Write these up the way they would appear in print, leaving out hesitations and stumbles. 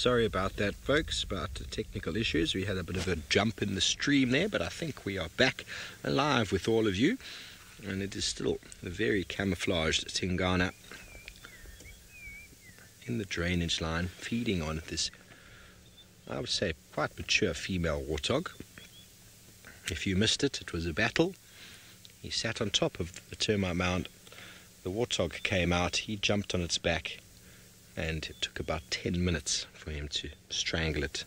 Sorry about that, folks, about the technical issues. We had a bit of a jump in the stream there, but I think we are back alive with all of you. And it is still a very camouflaged Tingana in the drainage line, feeding on this, I would say, quite mature female warthog. If you missed it, it was a battle. He sat on top of the termite mound. The warthog came out, he jumped on its back, and it took about 10 minutes for him to strangle it.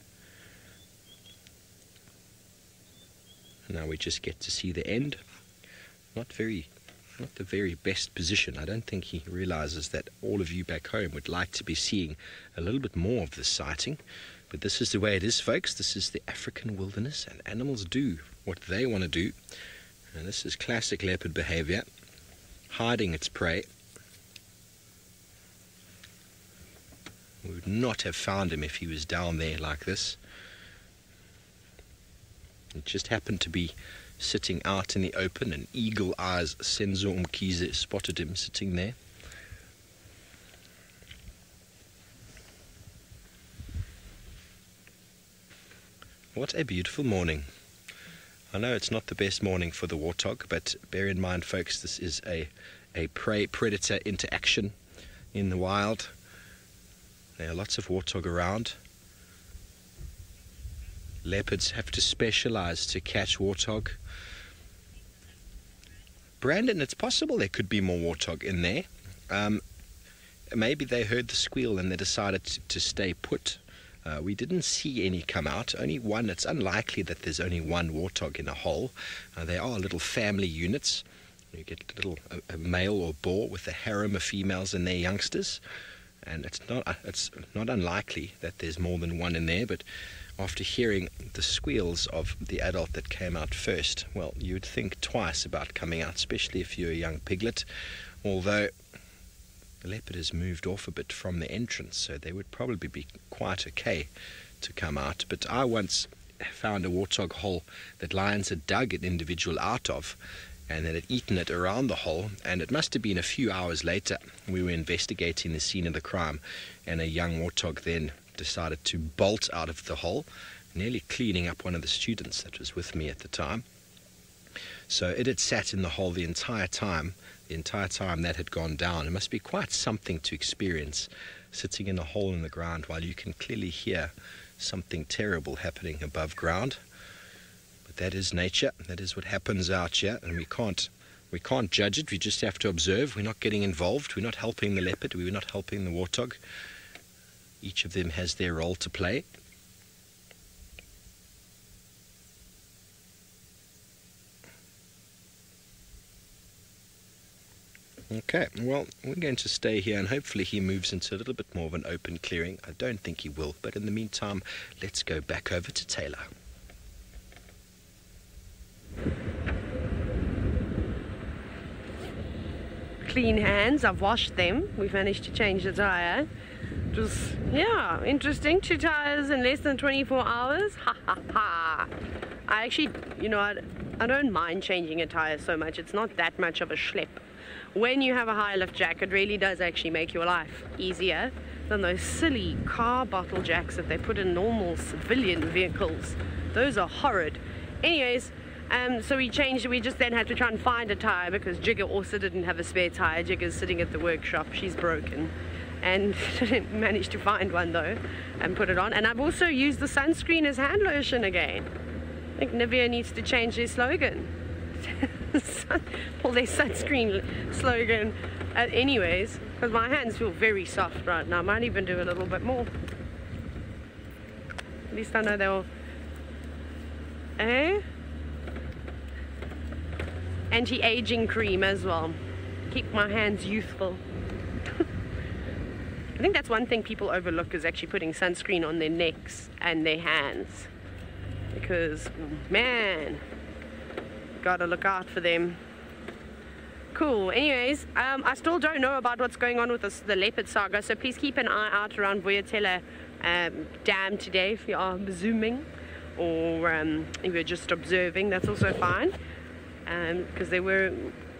Now we just get to see the end. Not the very best position. I don't think he realizes that all of you back home would like to be seeing a little bit more of this sighting. But this is the way it is, folks. This is the African wilderness, and animals do what they want to do. And this is classic leopard behavior, hiding its prey. We would not have found him if he was down there like this. It just happened to be sitting out in the open, and Eagle Eyes Senzo Umkize spotted him sitting there. What a beautiful morning. I know it's not the best morning for the warthog, but bear in mind, folks, this is a prey-predator interaction in the wild. There are lots of warthog around. Leopards have to specialize to catch warthog. Brandon, it's possible there could be more warthog in there. Maybe they heard the squeal and they decided to stay put. We didn't see any come out, only one. It's unlikely that there's only one warthog in a hole. They are little family units. You get a male or boar with a harem of females and their youngsters. And it's not unlikely that there's more than one in there, but after hearing the squeals of the adult that came out first, well, you'd think twice about coming out, especially if you're a young piglet, although the leopard has moved off a bit from the entrance, so they would probably be quite okay to come out. But I once found a warthog hole that lions had dug an individual out of, and that had eaten it around the hole, and it must have been a few hours later. We were investigating the scene of the crime, and a young warthog then decided to bolt out of the hole, nearly cleaning up one of the students that was with me at the time. So it had sat in the hole the entire time that had gone down. It must be quite something to experience, sitting in a hole in the ground while you can clearly hear something terrible happening above ground. But that is nature. That is what happens out here, and we can't judge it. We just have to observe. We're not getting involved. We're not helping the leopard. We're not helping the warthog. Each of them has their role to play. Okay, well, we're going to stay here, and hopefully he moves into a little bit more of an open clearing. I don't think he will, but in the meantime, let's go back over to Taylor. Clean hands, I've washed them. We've managed to change the tire. It was, yeah, interesting. 2 tires in less than 24 hours. Ha ha ha. I actually, I don't mind changing a tire so much. It's not that much of a schlep. When you have a high lift jack, it really does actually make your life easier than those silly car bottle jacks that they put in normal civilian vehicles. Those are horrid. Anyways, so we changed. We just then had to try and find a tire because Jigger also didn't have a spare tire. Jigger's sitting at the workshop. She's broken. And managed to find one though and put it on. And I've also used the sunscreen as hand lotion again. I think Nivea needs to change their slogan. Pull their sunscreen slogan. Anyways, because my hands feel very soft right now. I might even do a little bit more. At least I know they'll... Anti-aging cream as well. Keep my hands youthful. I think that's one thing people overlook, is actually putting sunscreen on their necks and their hands. Because, man, gotta look out for them. Cool. Anyways, I still don't know about what's going on with the leopard saga, so please keep an eye out around Vuyatela Dam today if you are zooming, or if you're just observing, that's also fine. Because there were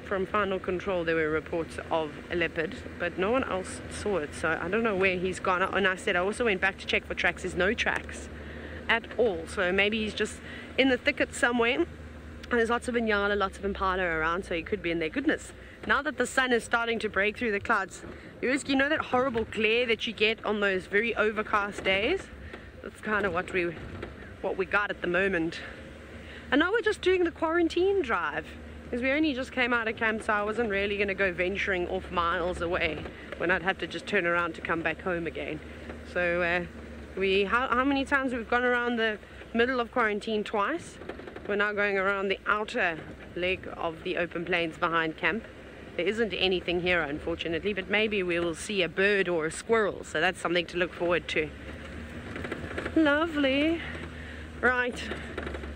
from Final Control there were reports of a leopard, but no one else saw it, so I don't know where he's gone. And I said I also went back to check for tracks. There's no tracks at all, so maybe he's just in the thicket somewhere. And there's lots of Inyala, lots of Impala around, so he could be in there. Goodness, now that the sun is starting to break through the clouds, you know that horrible glare that you get on those very overcast days? That's kind of what we got at the moment. And now we're just doing the quarantine drive, because we only just came out of camp, so I wasn't really going to go venturing off miles away when I'd have to just turn around to come back home again. So how many times we've gone around the middle of quarantine? Twice. We're now going around the outer leg of the open plains behind camp. There isn't anything here, unfortunately, but maybe we will see a bird or a squirrel, so that's something to look forward to. Lovely. Right,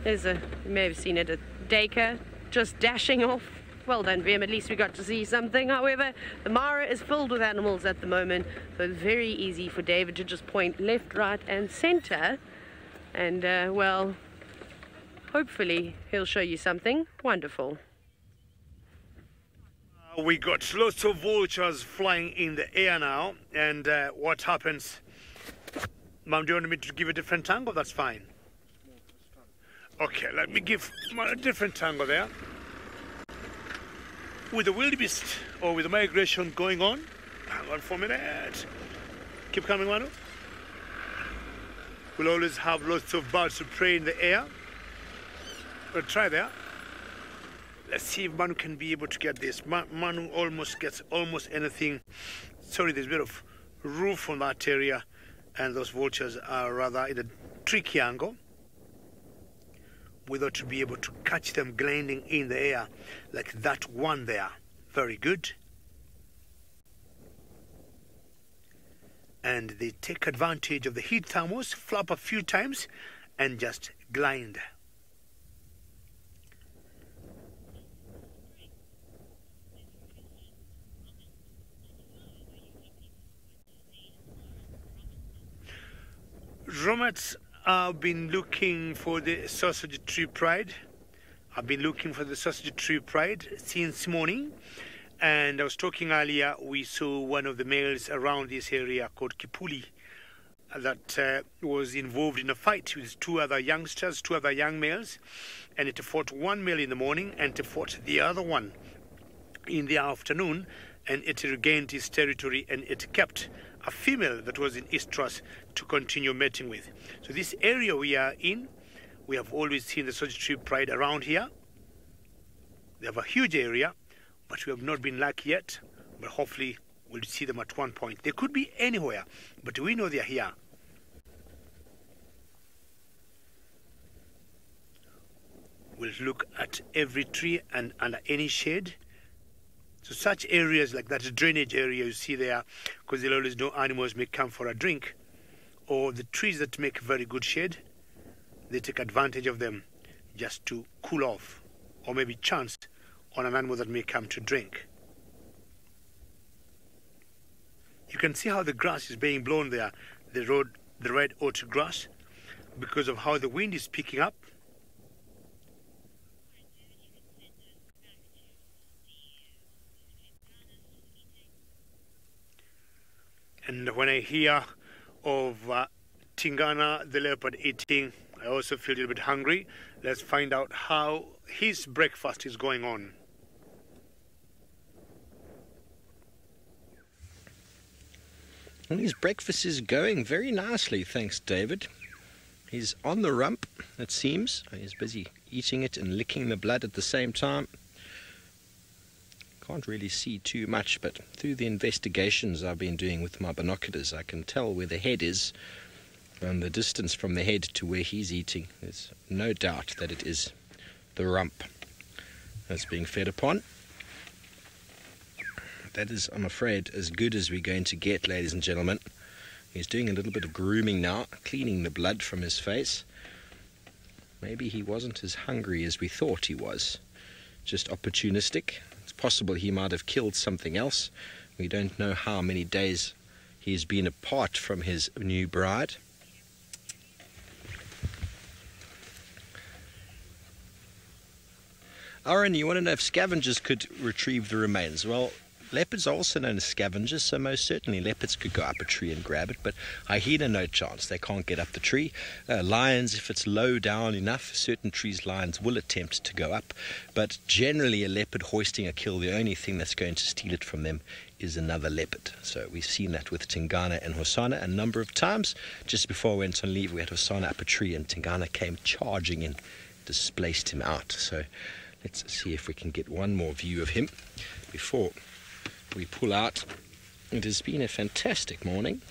you may have seen it, a Dacre just dashing off. Well done, Vim, at least we got to see something. However, the Mara is filled with animals at the moment, so it's very easy for David to just point left, right and center, and well, hopefully he'll show you something wonderful. We got lots of vultures flying in the air now, and what happens? Mom, do you want me to give a different angle? That's fine. Okay, let me give a different angle there. With the wildebeest or with the migration going on, hang on for a minute. Keep coming, Manu. We'll always have lots of birds of prey in the air. We'll try there. Let's see if Manu can be able to get this. Manu almost gets almost anything. Sorry, there's a bit of roof on that area, and those vultures are rather in a tricky angle. Whether to be able to catch them gliding in the air like that one there. Very good. And they take advantage of the heat thermals, flap a few times and just glide. Romats, I've been looking for the sausage tree pride. I've been looking for the sausage tree pride since morning. And I was talking earlier, we saw one of the males around this area called Kipuli that was involved in a fight with two other youngsters, two other young males. And it fought one male in the morning and it fought the other one in the afternoon. And it regained its territory and it kept a female that was in estrus to continue mating with. So this area we are in, we have always seen the sausage tree pride around here. They have a huge area, but we have not been lucky yet. But hopefully we'll see them at one point. They could be anywhere, but we know they are here. We'll look at every tree and under any shade. So such areas like that drainage area you see there, because they'll always know animals may come for a drink, or the trees that make very good shade, they take advantage of them just to cool off, or maybe chance on an animal that may come to drink. You can see how the grass is being blown there, the red oat grass, because of how the wind is picking up. And when I hear of Tingana, the leopard, eating, I also feel a little bit hungry. Let's find out how his breakfast is going on. Well, his breakfast is going very nicely, thanks, David. He's on the rump, it seems. He's busy eating it and licking the blood at the same time. Can't really see too much, but through the investigations I've been doing with my binoculars, I can tell where the head is and the distance from the head to where he's eating. There's no doubt that it is the rump that's being fed upon. That is, I'm afraid, as good as we're going to get, ladies and gentlemen. He's doing a little bit of grooming now, cleaning the blood from his face. Maybe he wasn't as hungry as we thought he was, just opportunistic. It's possible he might have killed something else. We don't know how many days he's been apart from his new bride. Aaron, you want to know if scavengers could retrieve the remains? Well, leopards are also known as scavengers, so most certainly leopards could go up a tree and grab it, but hyena, no chance. They can't get up the tree. Lions, if it's low down enough, certain trees lions will attempt to go up, but generally a leopard hoisting a kill, the only thing that's going to steal it from them is another leopard. So we've seen that with Tingana and Hosana a number of times. Just before I went on leave, we had Hosana up a tree and Tingana came charging in, displaced him out. So let's see if we can get one more view of him before we pull out. It has been a fantastic morning.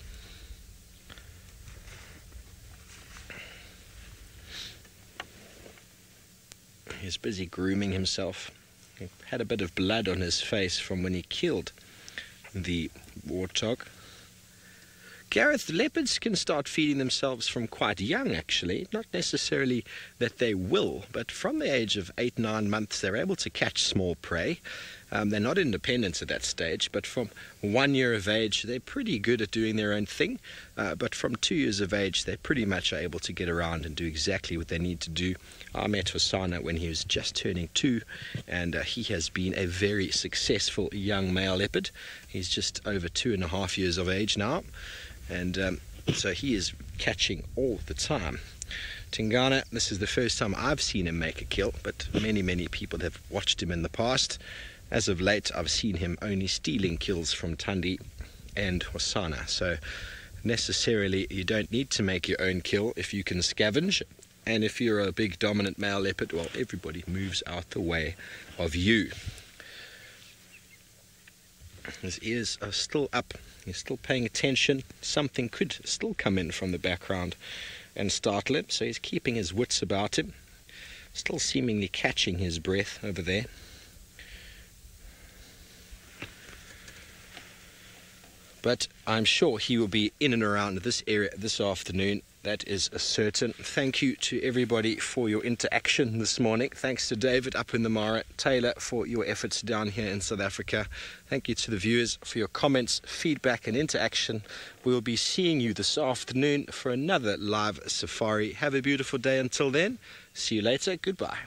He's busy grooming himself. He had a bit of blood on his face from when he killed the warthog. Gareth, the leopards can start feeding themselves from quite young, actually. Not necessarily that they will, but from the age of 8-9 months, they're able to catch small prey. They're not independent at that stage, but from 1 year of age, they're pretty good at doing their own thing. But from 2 years of age, they pretty much are able to get around and do exactly what they need to do. I met Hosana when he was just turning 2, and he has been a very successful young male leopard. He's just over 2.5 years of age now, and so he is catching all the time. Tingana, this is the first time I've seen him make a kill, but many people have watched him in the past. As of late, I've seen him only stealing kills from Tandi and Hosana. So necessarily, you don't need to make your own kill if you can scavenge. And if you're a big dominant male leopard, well, everybody moves out the way of you. His ears are still up. He's still paying attention. Something could still come in from the background and startle him. So he's keeping his wits about him. Still seemingly catching his breath over there. But I'm sure he will be in and around this area this afternoon. That is certain. Thank you to everybody for your interaction this morning. Thanks to David up in the Mara, Taylor for your efforts down here in South Africa. Thank you to the viewers for your comments, feedback and interaction. We will be seeing you this afternoon for another live safari. Have a beautiful day until then. See you later. Goodbye.